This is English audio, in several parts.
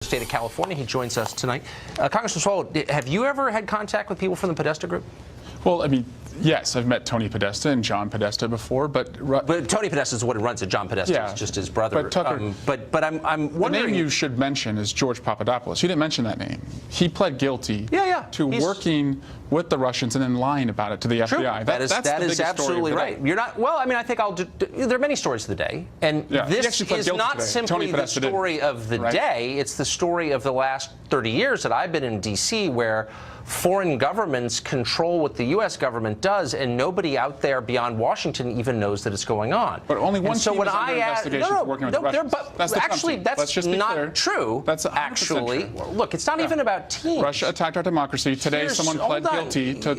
State of California. He joins us tonight. Congressman Swalwell, have you ever had contact with people from the Podesta group? Well, I mean, yes, I've met Tony Podesta and John Podesta before, but Tony Podesta is the one who runs it. John Podesta is just his brother. But Tucker, but I'm wondering. The name you should mention is George Papadopoulos. You didn't mention that name. He pled guilty to working with the Russians and then lying about it to the FBI. That is absolutely right. You're not. Well, I mean, I think there are many stories of the day, and this is not simply the story of the day. It's the story of the last 30 years that I've been in D.C., where foreign governments control what the U.S. government does, and nobody out there beyond Washington even knows that it's going on. But only one team is under investigation for working with the Russians. Actually, that's not true. That's actually true. Look, it's not even about teams. Russia attacked our democracy. Today, someone pled guilty to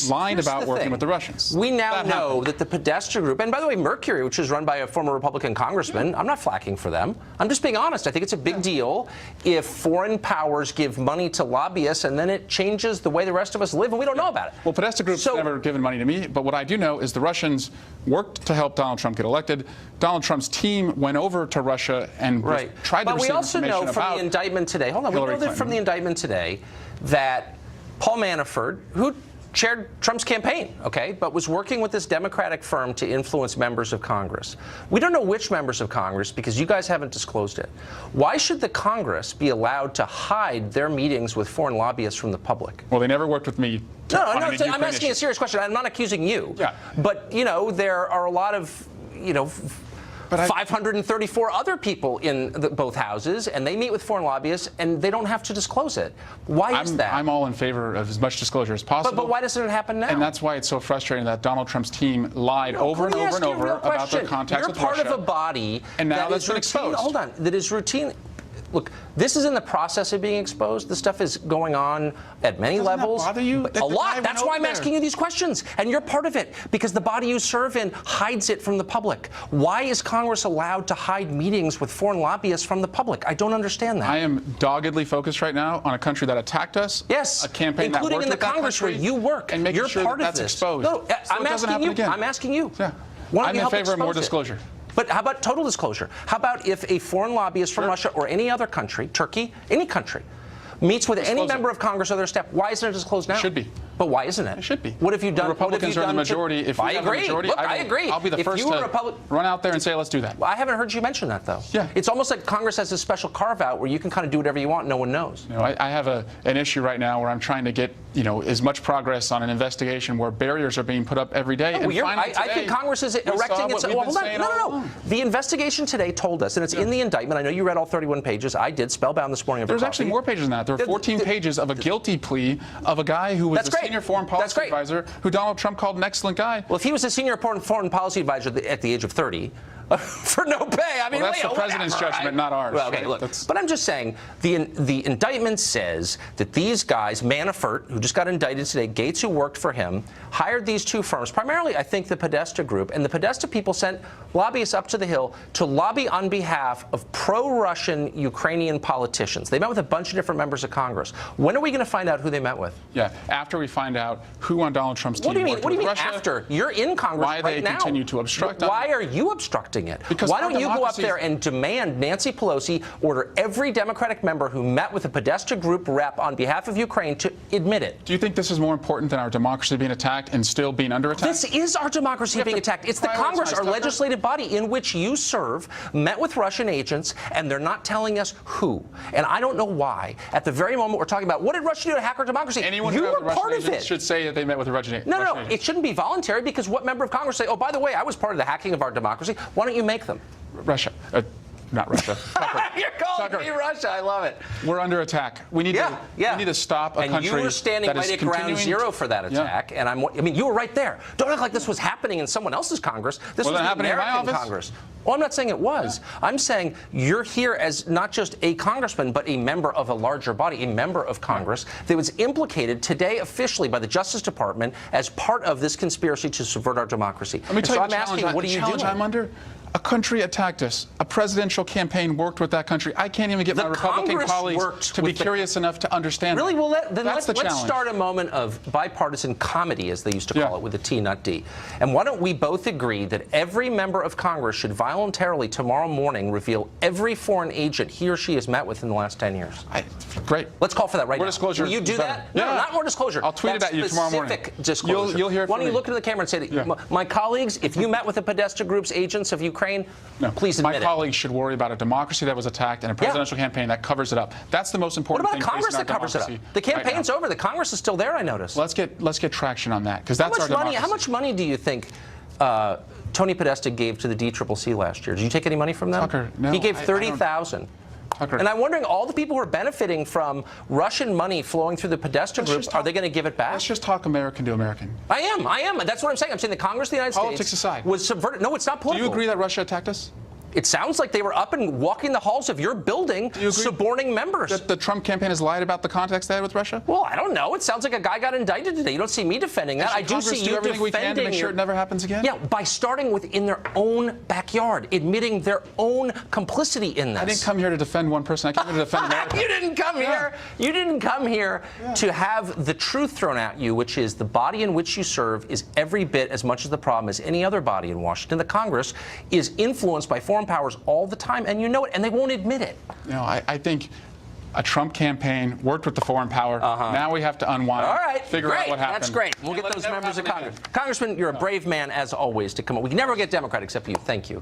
lying about working with the Russians. We now know that the Podesta group, and by the way, Mercury, which is run by a former Republican congressman, I'm not flacking for them. I'm just being honest. I think it's a big deal if foreign powers give money to lobbyists and then it changes the way the rest of us live, and we don't know about it. Well, Podesta Group's never given money to me, but what I do know is the Russians worked to help Donald Trump get elected. Donald Trump's team went over to Russia and tried to receive information about Hillary Clinton. But we also know from the indictment today, we know that from the indictment today that Paul Manafort, who chaired Trump's campaign, but was working with this Democratic firm to influence members of Congress. We don't know which members of Congress because you guys haven't disclosed it. Why should the Congress be allowed to hide their meetings with foreign lobbyists from the public? Well, they never worked with me. No, I'm asking a serious question. I'm not accusing you. But, there are a lot of, 534 other people in both houses, and they meet with foreign lobbyists, and they don't have to disclose it. Why is that? I'm all in favor of as much disclosure as possible. But why doesn't it happen now? And that's why it's so frustrating that Donald Trump's team lied over and over and over about their contacts with Russia. You're part of a body and now that's been exposed. Hold on, that is routine. Look, this is in the process of being exposed. This stuff is going on at many levels. Doesn't that bother you? A lot. That's why I'm asking you these questions. And you're part of it, because the body you serve in hides it from the public. Why is Congress allowed to hide meetings with foreign lobbyists from the public? I don't understand that. I am doggedly focused right now on a country that attacked us. Yes. A campaign including that in the Congress where you work. And making you're sure part that that's of this. exposed. No, I'm asking you. Again. I'm asking you. Yeah. I'm in favor of more disclosure. But how about total disclosure? How about if a foreign lobbyist from Russia or any other country, Turkey, any country, meets with any member of Congress or their staff, why isn't it disclosed now? It should be. But why isn't it? It should be. What have you done? The Republicans are in the majority. If we have the majority, Look, I agree. I'll be the first to run out there and say, let's do that. Well, I haven't heard you mention that, though. Yeah. It's almost like Congress has a special carve-out where you can kind of do whatever you want and no one knows. I have an issue right now where I'm trying to get as much progress on an investigation where barriers are being put up every day. I think Congress is erecting its... Well, hold on. No. The investigation today told us, and it's in the indictment. I know you read all 31 pages. I did, spellbound this morning. There's actually more pages than that. There are 14 pages of a guilty plea of a guy who was a senior foreign policy advisor who Donald Trump called an excellent guy. Well, if he was a senior foreign policy advisor at the age of 30, for no pay. I mean, that's the president's judgment, not ours. Well, okay, look. But I'm just saying, the indictment says that these guys, Manafort, who just got indicted today, Gates, who worked for him, hired these two firms, primarily, I think, the Podesta group, and the Podesta people sent lobbyists up to the Hill to lobby on behalf of pro-Russian Ukrainian politicians. They met with a bunch of different members of Congress. When are we going to find out who they met with? Yeah, after we find out who on Donald Trump's team worked with Russia. What do you mean after? You're in Congress right now. Why they continue to obstruct. Why are you obstructing it? Because why don't you go up there and demand Nancy Pelosi order every Democratic member who met with a Podesta group rep on behalf of Ukraine to admit it? Do you think this is more important than our democracy being attacked and still being under attack? This is our democracy being attacked. It's the Congress, our legislative body in which you serve, met with Russian agents, and they're not telling us who. And I don't know why. At the very moment we're talking about, what did Russia do to hack our democracy? Anyone you who were part of it. Should say that they met with a Russian agent. No, it shouldn't be voluntary, because what member of Congress say, oh, by the way, I was part of the hacking of our democracy? Why don't you make them? Russia. Not Russia. You're calling me Russia. I love it. We're under attack. We need to stop a country. And you were standing right at ground zero for that attack. And I mean, you were right there. Don't act like this was happening in someone else's Congress. This was the American Congress. Well, I'm not saying it was. I'm saying you're here as not just a congressman, but a member of a larger body, a member of Congress that was implicated today officially by the Justice Department as part of this conspiracy to subvert our democracy. Let me tell you I'm asking, what do you do? I'm under? A country attacked us. A presidential campaign worked with that country. I can't even get my Republican colleagues to be curious enough to understand. Really? Well, then let's challenge. Start a moment of bipartisan comedy, as they used to call it, with a T, not D. And why don't we both agree that every member of Congress should voluntarily tomorrow morning reveal every foreign agent he or she has met with in the last 10 years? Great. Let's call for that right more now. Disclosure. Will you do that? Yeah. No, not more disclosure. I'll tweet it at you tomorrow morning. Specific disclosure. You'll hear it from Why don't you me. look into the camera and say that, my colleagues, if you met with the Podesta Group's agents of Ukraine, please admit my colleagues should worry about a democracy that was attacked and a presidential campaign that covers it up. That's the most important thing. What about a Congress that covers it up? The campaign's over. The Congress is still there, I noticed. Let's get traction on that, because that's our democracy. How much money do you think Tony Podesta gave to the DCCC last year? Did you take any money from them? Tucker, no. He gave $30,000. And I'm wondering, all the people who are benefiting from Russian money flowing through the Podesta Group, are they going to give it back? Let's just talk American to American. I am. That's what I'm saying. I'm saying the Congress of the United Politics States aside. was subverted. No, it's not political. Do you agree that Russia attacked us? It sounds like they were up and walking the halls of your building, suborning members. That the Trump campaign has lied about the contacts they had with Russia? Well, I don't know. It sounds like a guy got indicted today. You don't see me defending that. I do see you everything we can to make sure it never happens again? Yeah, by starting within their own backyard, admitting their own complicity in this. I didn't come here to defend one person. I came here to defend America. You didn't come here. You didn't come here to have the truth thrown at you, which is the body in which you serve is every bit as much as the problem as any other body in Washington. The Congress is influenced by foreign powers all the time, and you know it, and they won't admit it. No, I think a Trump campaign worked with the foreign power. Now we have to unwind. All right, figure out what happened. That's great. We'll get those members of Congress. Congressman, you're a brave man as always to come up. We can never get Democrat except for you. Thank you.